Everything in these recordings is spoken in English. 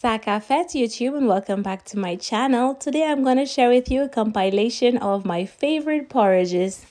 Sakafet YouTube and welcome back to my channel. Today I'm going to share with you a compilation of my favorite porridges.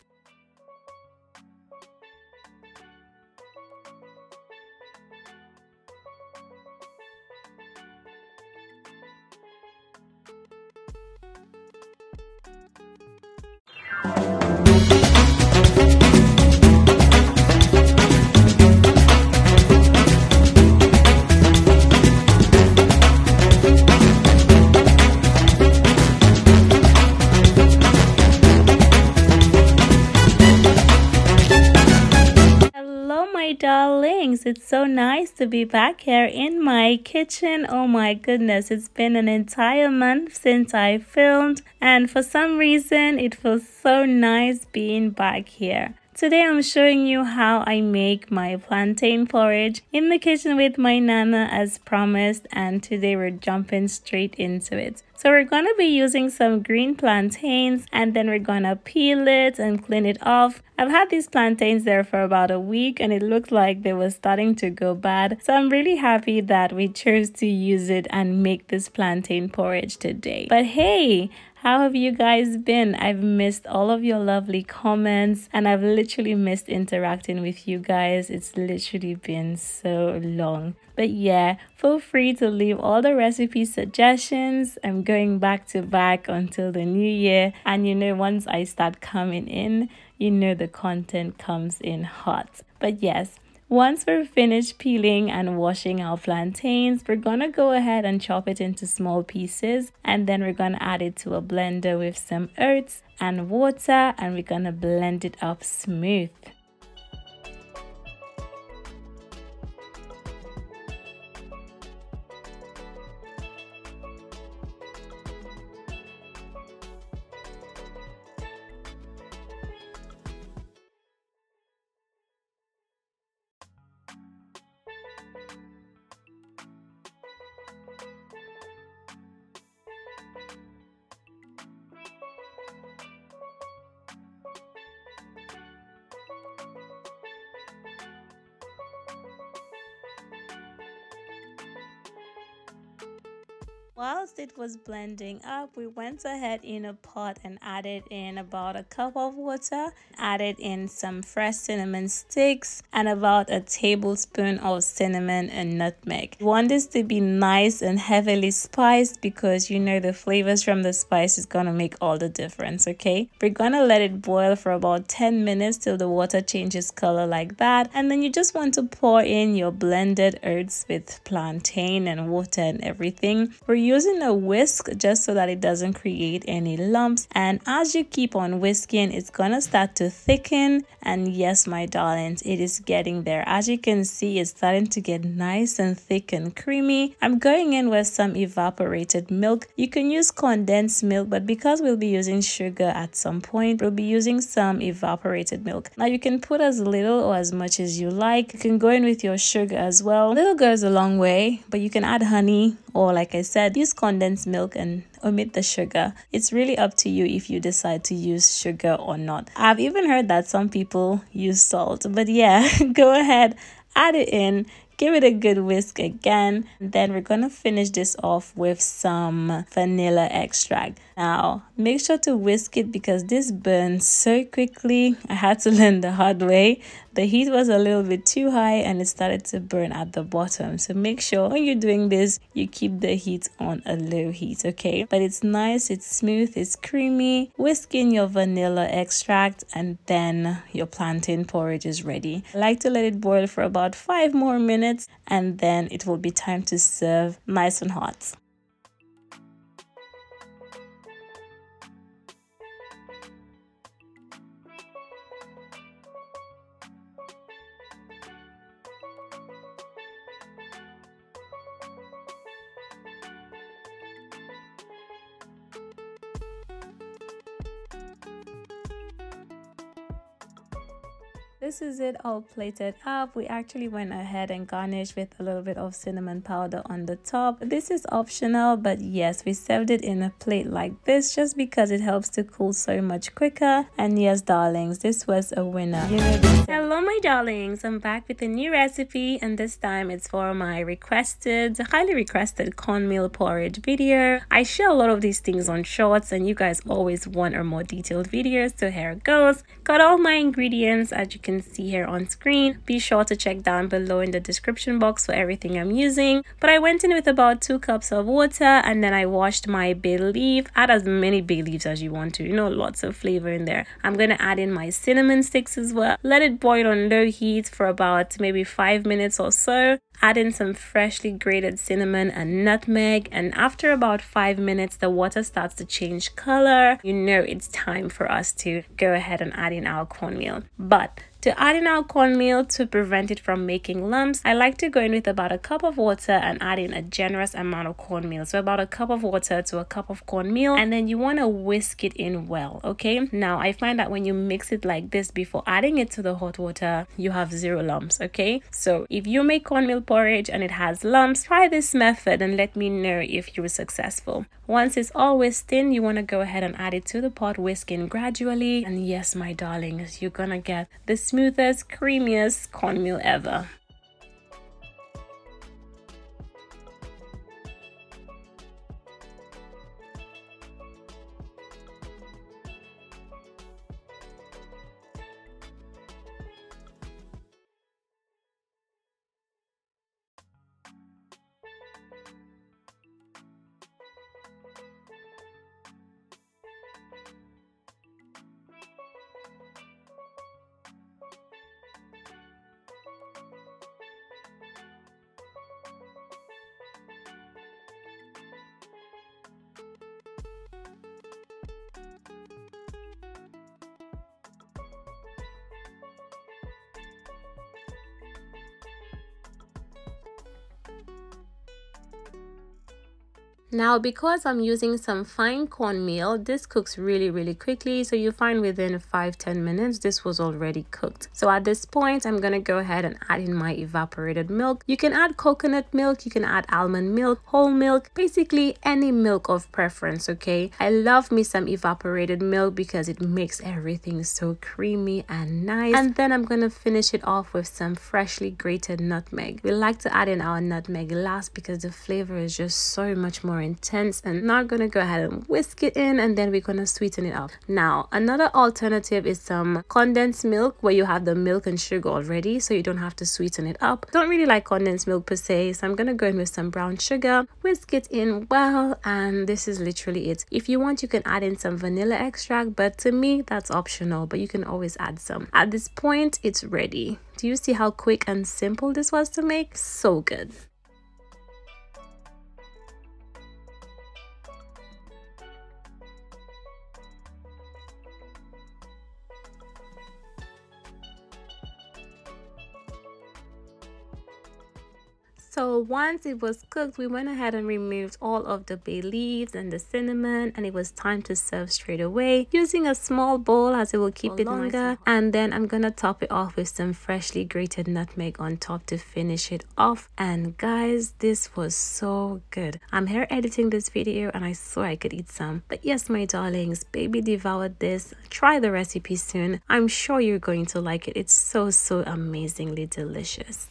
Hello my darlings, it's so nice to be back here in my kitchen. Oh my goodness, it's been an entire month since I filmed, and for some reason it feels so nice being back here. Today I'm showing you how I make my plantain porridge in the kitchen with my nana as promised, and today we're jumping straight into it. So we're going to be using some green plantains, and then we're going to peel it and clean it off. I've had these plantains there for about a week and it looked like they were starting to go bad. So I'm really happy that we chose to use it and make this plantain porridge today. But hey, how have you guys been? I've missed all of your lovely comments and I've literally missed interacting with you guys. It's literally been so long. But yeah, feel free to leave all the recipe suggestions. I'm going back to back until the new year. And you know, once I start coming in, you know the content comes in hot. But yes, once we're finished peeling and washing our plantains, we're gonna go ahead and chop it into small pieces, and then we're gonna add it to a blender with some oats and water, and we're gonna blend it up smooth. Whilst it was blending up, we went ahead in a pot and added in about a cup of water, added in some fresh cinnamon sticks and about a tablespoon of cinnamon and nutmeg. We want this to be nice and heavily spiced because you know the flavors from the spice is gonna make all the difference, okay? We're gonna let it boil for about 10 minutes till the water changes color like that, and then you just want to pour in your blended oats with plantain and water and everything. We're using a whisk just so that it doesn't create any lumps, and as you keep on whisking, it's gonna start to thicken. And yes, my darlings, it is getting there. As you can see, it's starting to get nice and thick and creamy. I'm going in with some evaporated milk. You can use condensed milk, but because we'll be using sugar at some point, we'll be using some evaporated milk. Now you can put as little or as much as you like. You can go in with your sugar as well. Little goes a long way, but you can add honey, or like I said, use condensed milk and omit the sugar. It's really up to you if you decide to use sugar or not. I've even heard that some people use salt, but yeah, go ahead, add it in. Give it a good whisk again, and then we're gonna finish this off with some vanilla extract. Now make sure to whisk it because this burns so quickly. I had to learn the hard way. The heat was a little bit too high and it started to burn at the bottom, so make sure when you're doing this you keep the heat on a low heat, okay? But it's nice, it's smooth, it's creamy. Whisk in your vanilla extract and then your plantain porridge is ready. I like to let it boil for about 5 more minutes, and then it will be time to serve nice and hot. This is it all plated up. We actually went ahead and garnished with a little bit of cinnamon powder on the top. This is optional, but yes, we served it in a plate like this just because it helps to cool so much quicker. And yes, darlings, this was a winner. Hello my darlings, I'm back with a new recipe, and this time it's for my highly requested cornmeal porridge video. I share a lot of these things on shorts and you guys always want a more detailed videos, so here it goes. Got all my ingredients as you can see here on screen. Be sure to check down below in the description box for everything I'm using. But I went in with about 2 cups of water, and then I washed my bay leaf. Add as many bay leaves as you want to, lots of flavor in there. I'm gonna add in my cinnamon sticks as well. Let it boil on low heat for about maybe 5 minutes or so. Add in some freshly grated cinnamon and nutmeg, and after about 5 minutes the water starts to change color. It's time for us to go ahead and add in our cornmeal. But to add in our cornmeal, to prevent it from making lumps, I like to go in with about a cup of water and add in a generous amount of cornmeal. So about a cup of water to a cup of cornmeal, and then you want to whisk it in well, okay? Now, I find that when you mix it like this before adding it to the hot water, you have 0 lumps, okay? So if you make cornmeal porridge and it has lumps, try this method and let me know if you were successful. Once it's all whisked in, you want to go ahead and add it to the pot, whisking gradually. And yes, my darlings, you're gonna get the smoothest, creamiest cornmeal ever. Now, because I'm using some fine cornmeal, this cooks really quickly, so you find within 5-10 minutes this was already cooked. So at this point, I'm gonna go ahead and add in my evaporated milk. You can add coconut milk, you can add almond milk, whole milk, basically any milk of preference, okay? I love me some evaporated milk because it makes everything so creamy and nice. And then I'm gonna finish it off with some freshly grated nutmeg. We like to add in our nutmeg last because the flavor is just so much more intense. And now I'm gonna go ahead and whisk it in, and then we're gonna sweeten it up. Now, another alternative is some condensed milk, where you have the milk and sugar already, so you don't have to sweeten it up. Don't really like condensed milk per se, so I'm gonna go in with some brown sugar, whisk it in well, and this is literally it. If you want, you can add in some vanilla extract, but to me that's optional, but you can always add some. At this point, it's ready. Do you see how quick and simple this was to make? So good. So once it was cooked, we went ahead and removed all of the bay leaves and the cinnamon, and it was time to serve straight away using a small bowl, as it will keep it longer. And then I'm gonna top it off with some freshly grated nutmeg on top to finish it off. And guys, this was so good. I'm here editing this video and I swear I could eat some. But yes, my darlings, baby devoured this. Try the recipe soon. I'm sure you're going to like it. It's so amazingly delicious.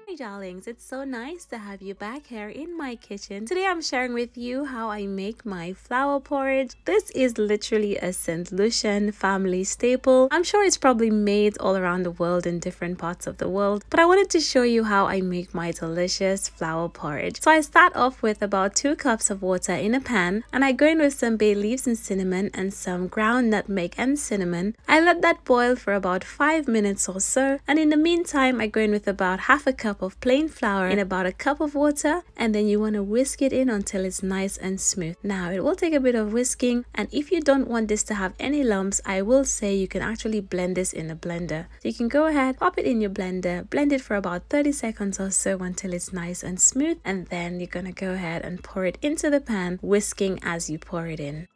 Hey darlings, it's so nice to have you back here in my kitchen. Today I'm sharing with you how I make my flour porridge. This is literally a St. Lucian family staple. I'm sure it's probably made all around the world in different parts of the world, but I wanted to show you how I make my delicious flour porridge. So I start off with about 2 cups of water in a pan, and I go in with some bay leaves and cinnamon and some ground nutmeg and cinnamon. I let that boil for about 5 minutes or so, and in the meantime I go in with about half a cup cup of plain flour in about a cup of water, and then you want to whisk it in until it's nice and smooth. Now it will take a bit of whisking, and if you don't want this to have any lumps, I will say you can actually blend this in a blender. So you can go ahead, pop it in your blender, blend it for about 30 seconds or so until it's nice and smooth, and then you're gonna go ahead and pour it into the pan, whisking as you pour it in.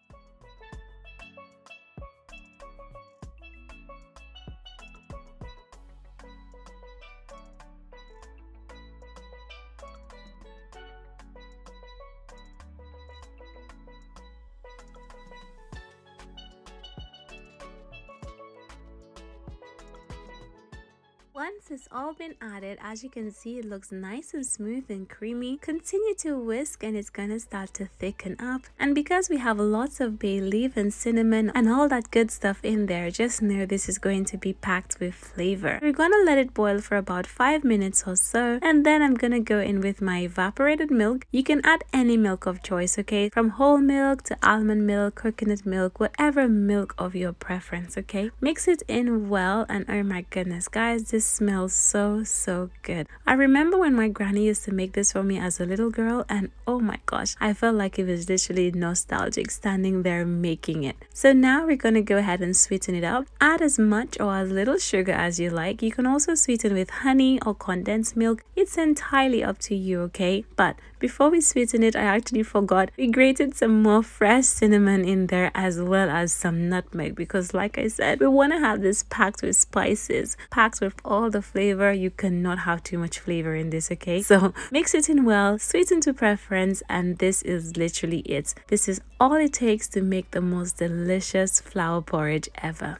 Once it's all been added, as you can see, it looks nice and smooth and creamy. Continue to whisk and it's gonna start to thicken up. And because we have lots of bay leaf and cinnamon and all that good stuff in there, just know this is going to be packed with flavor. We're gonna let it boil for about 5 minutes or so, and then I'm gonna go in with my evaporated milk. You can add any milk of choice, okay? From whole milk to almond milk, coconut milk, whatever milk of your preference, okay? Mix it in well, and oh my goodness, guys, this smells so good. I remember when my granny used to make this for me as a little girl, and oh my gosh, I felt like it was literally nostalgic standing there making it. So now we're gonna go ahead and sweeten it up. Add as much or as little sugar as you like. You can also sweeten with honey or condensed milk. It's entirely up to you, okay? But before we sweeten it, I actually forgot, we grated some more fresh cinnamon in there as well as some nutmeg, because like I said, we want to have this packed with spices, packed with all the flavor. You cannot have too much flavor in this, okay? So mix it in well, sweeten to preference, and this is literally it. This is all it takes to make the most delicious flour porridge ever.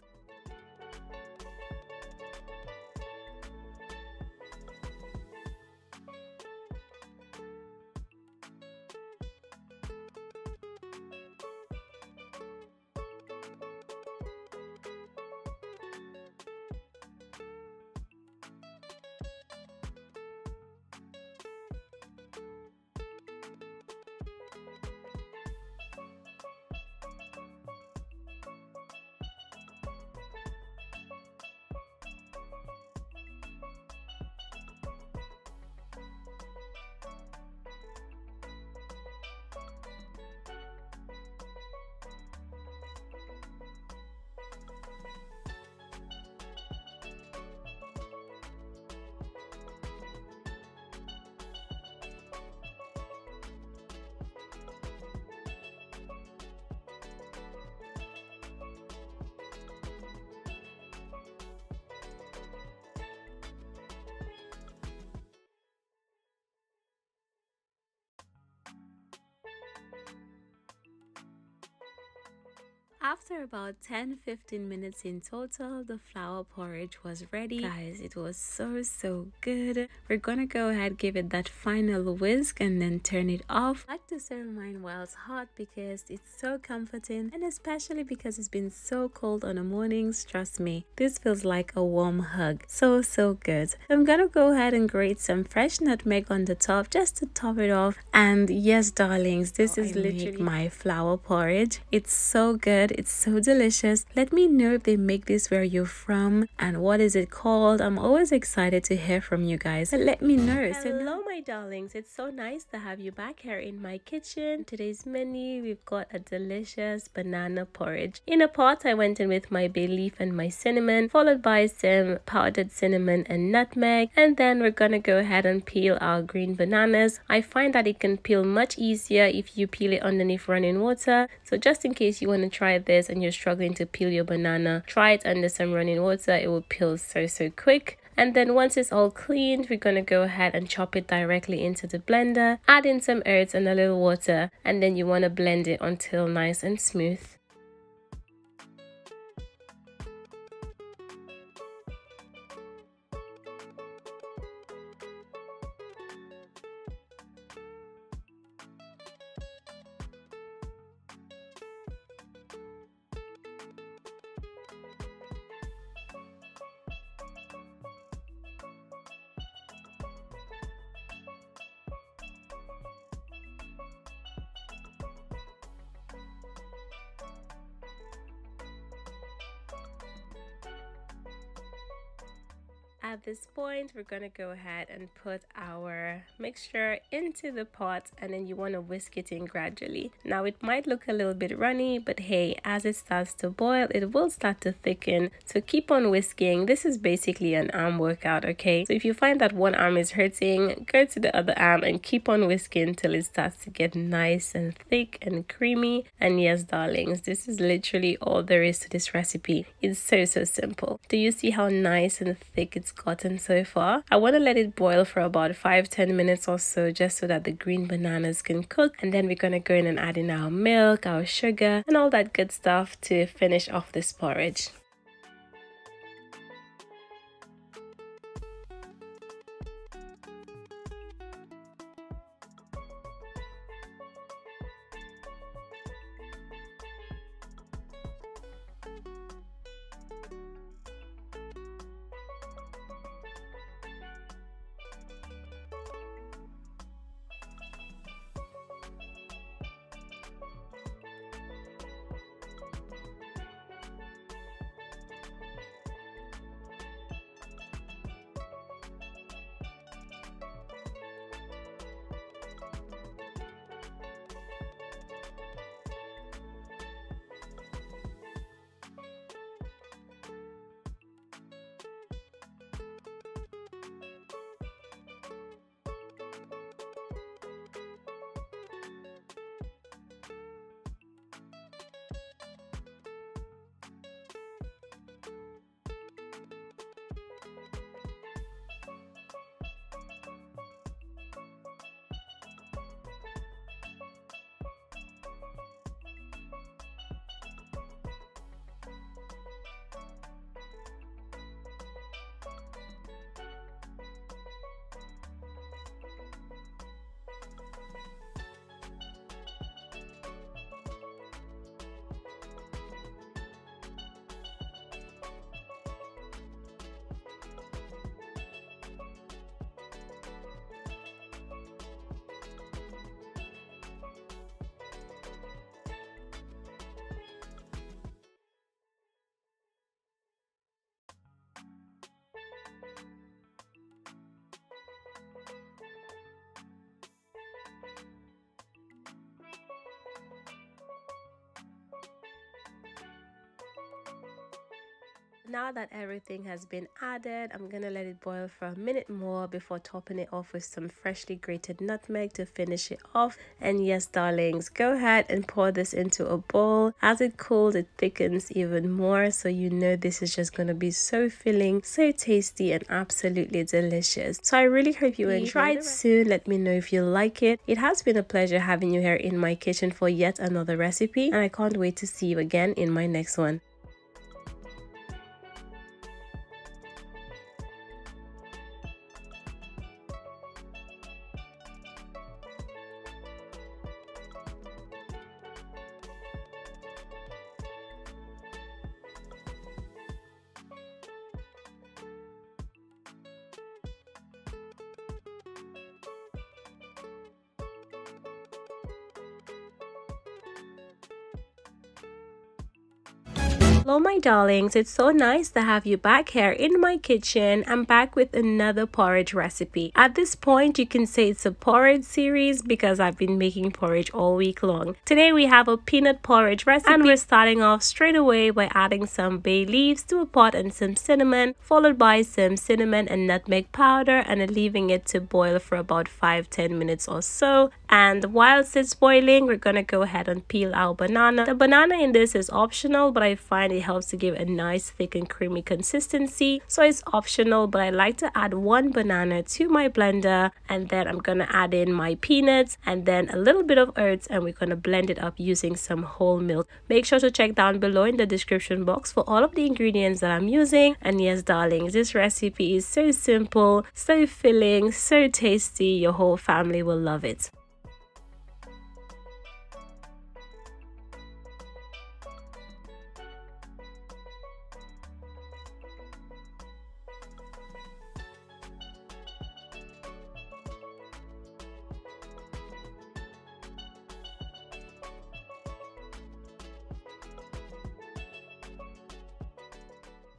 After about 10-15 minutes in total, the flour porridge was ready. Guys, it was so good. We're gonna go ahead, give it that final whisk and then turn it off. I like to serve mine while it's hot because it's so comforting, and especially because it's been so cold on the mornings. Trust me, this feels like a warm hug. So good. I'm gonna go ahead and grate some fresh nutmeg on the top just to top it off. And yes, darlings, this is literally my flour porridge. It's so good. It's so delicious. Let me know if they make this where you're from and what is it called. I'm always excited to hear from you guys. Let me know. Hello my darlings, it's so nice to have you back here in my kitchen. Today's menu, we've got a delicious banana porridge. In a pot, I went in with my bay leaf and my cinnamon, followed by some powdered cinnamon and nutmeg, and then we're gonna go ahead and peel our green bananas. I find that it can peel much easier if you peel it underneath running water. So just in case you want to try this and you're struggling to peel your banana, try it under some running water. It will peel so quick. And then once it's all cleaned, we're going to go ahead and chop it directly into the blender, add in some herbs and a little water, and then you want to blend it until nice and smooth. At this point, we're gonna go ahead and put our mixture into the pot, and then you want to whisk it in gradually. Now it might look a little bit runny, but hey, as it starts to boil, it will start to thicken. So keep on whisking. This is basically an arm workout, okay? So if you find that one arm is hurting, go to the other arm and keep on whisking till it starts to get nice and thick and creamy. And yes, darlings, this is literally all there is to this recipe. It's so simple. Do you see how nice and thick it's gotten so far? I want to let it boil for about 5-10 minutes or so, just so that the green bananas can cook, and then we're going to go in and add in our milk, our sugar, and all that good stuff to finish off this porridge. Now that everything has been added, I'm gonna let it boil for a minute more before topping it off with some freshly grated nutmeg to finish it off. And yes, darlings, go ahead and pour this into a bowl. As it cools, it thickens even more, so you know this is just gonna be so filling, so tasty, and absolutely delicious. So I really hope you enjoy. Try it soon. Let me know if you like it. It has been a pleasure having you here in my kitchen for yet another recipe, and I can't wait to see you again in my next one. Hello my darlings, it's so nice to have you back here in my kitchen. I'm back with another porridge recipe. At this point you can say it's a porridge series because I've been making porridge all week long. Today we have a peanut porridge recipe, and we're starting off straight away by adding some bay leaves to a pot and some cinnamon, followed by some cinnamon and nutmeg powder, and then leaving it to boil for about 5-10 minutes or so. And whilst it's boiling, we're gonna go ahead and peel our banana. The banana in this is optional, but I find it helps to give a nice thick and creamy consistency, so it's optional, but I like to add one banana to my blender, and then I'm gonna add in my peanuts and then a little bit of oats, and we're gonna blend it up using some whole milk. Make sure to check down below in the description box for all of the ingredients that I'm using. And yes, darlings, this recipe is so simple, so filling, so tasty. Your whole family will love it.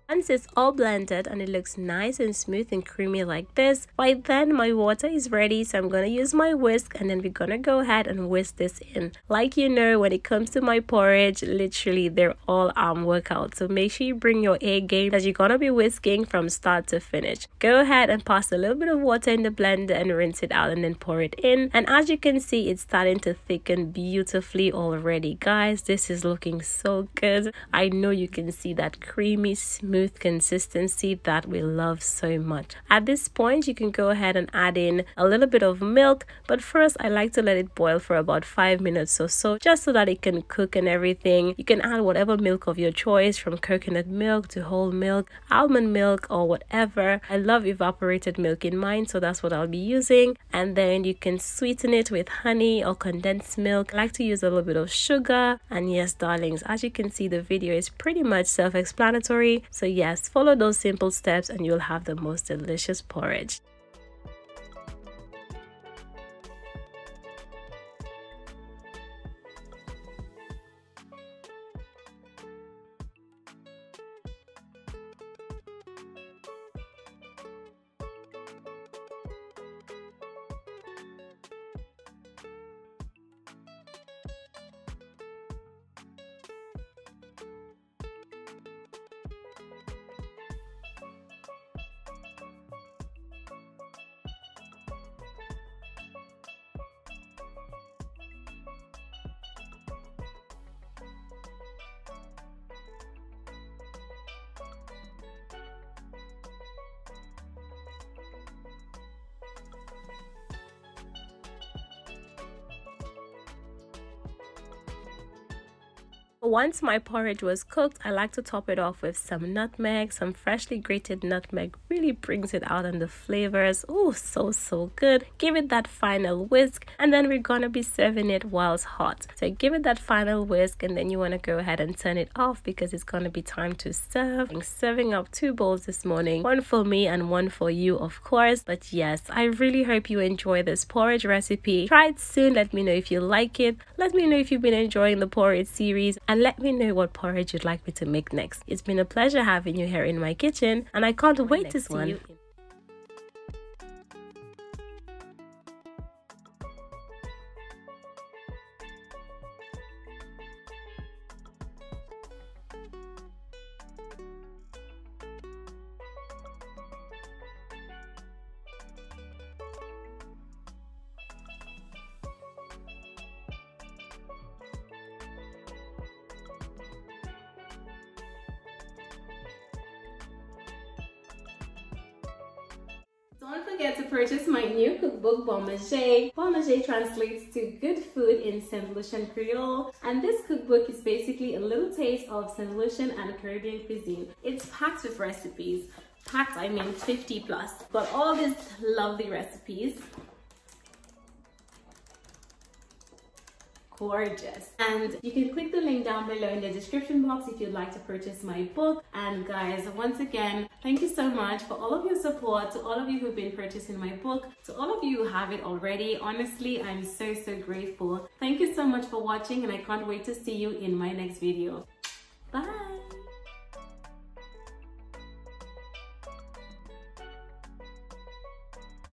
Once it's all blended and it looks nice and smooth and creamy like this, by then my water is ready, so I'm gonna use my whisk and then we're gonna go ahead and whisk this in. Like you know, when it comes to my porridge, literally they're all arm workouts, so make sure you bring your A game as you're gonna be whisking from start to finish. Go ahead and pass a little bit of water in the blender and rinse it out and then pour it in, and as you can see, it's starting to thicken beautifully already. Guys, this is looking so good. I know you can see that creamy smooth consistency that we love so much. At this point, you can go ahead and add in a little bit of milk, but first I like to let it boil for about 5 minutes or so, just so that it can cook and everything. You can add whatever milk of your choice, from coconut milk to whole milk, almond milk, or whatever. I love evaporated milk in mine, so that's what I'll be using. And then you can sweeten it with honey or condensed milk. I like to use a little bit of sugar. And yes, darlings, as you can see, the video is pretty much self-explanatory, so yes, follow those simple steps and you'll have the most delicious porridge. Once my porridge was cooked, I like to top it off with some nutmeg. Some freshly grated nutmeg really brings it out, and the flavors, oh, so good. Give it that final whisk, and then we're gonna be serving it whilst hot. So give it that final whisk, and then you want to go ahead and turn it off because it's gonna be time to serve. I'm serving up 2 bowls this morning, one for me and one for you, of course. But yes, I really hope you enjoy this porridge recipe. Try it soon. Let me know if you like it. Let me know if you've been enjoying the porridge series, and let me know what porridge you'd like me to make next. It's been a pleasure having you here in my kitchen, and I can't wait to see you. Don't forget to purchase my new cookbook, Bon Manger. Bon Manger translates to good food in St. Lucian Creole, and this cookbook is basically a little taste of St. Lucian and Caribbean cuisine. It's packed with recipes. Packed, I mean 50 plus. Got all these lovely recipes. Gorgeous. And you can click the link down below in the description box if you'd like to purchase my book. And guys, once again, thank you so much for all of your support. To all of you who've been purchasing my book, to all of you who have it already, honestly, I'm so grateful. Thank you so much for watching, and I can't wait to see you in my next video. Bye.